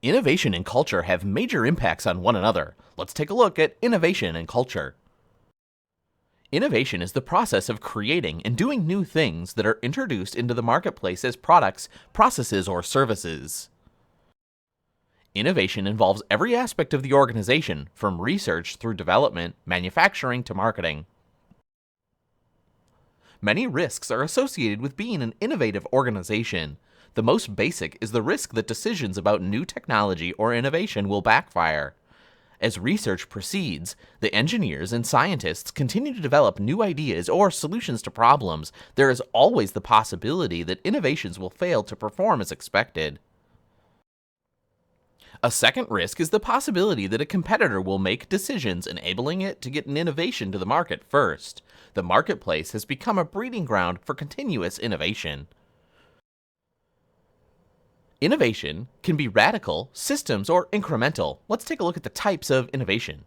Innovation and culture have major impacts on one another. Let's take a look at innovation and culture. Innovation is the process of creating and doing new things that are introduced into the marketplace as products, processes, or services. Innovation involves every aspect of the organization, from research through development, manufacturing, to marketing. Many risks are associated with being an innovative organization. The most basic is the risk that decisions about new technology or innovation will backfire. As research proceeds, the engineers and scientists continue to develop new ideas or solutions to problems. There is always the possibility that innovations will fail to perform as expected. A second risk is the possibility that a competitor will make decisions enabling it to get an innovation to the market first. The marketplace has become a breeding ground for continuous innovation. Innovation can be radical, systems, or incremental. Let's take a look at the types of innovation.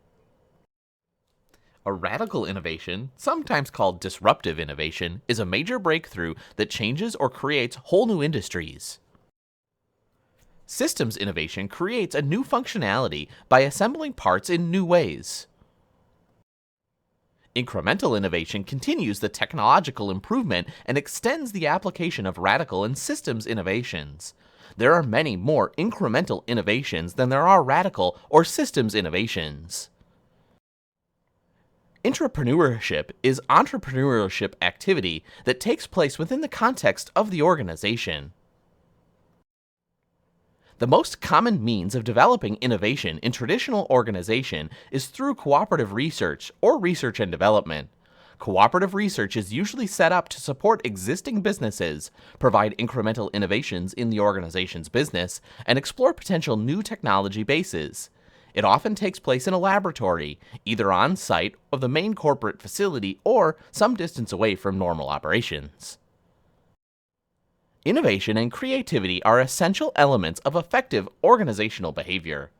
A radical innovation, sometimes called disruptive innovation, is a major breakthrough that changes or creates whole new industries. Systems innovation creates a new functionality by assembling parts in new ways. Incremental innovation continues the technological improvement and extends the application of radical and systems innovations. There are many more incremental innovations than there are radical or systems innovations. Intrapreneurship is entrepreneurship activity that takes place within the context of the organization. The most common means of developing innovation in traditional organization is through cooperative research or research and development. Cooperative research is usually set up to support existing businesses, provide incremental innovations in the organization's business, and explore potential new technology bases. It often takes place in a laboratory, either on site of the main corporate facility or some distance away from normal operations. Innovation and creativity are essential elements of effective organizational behavior.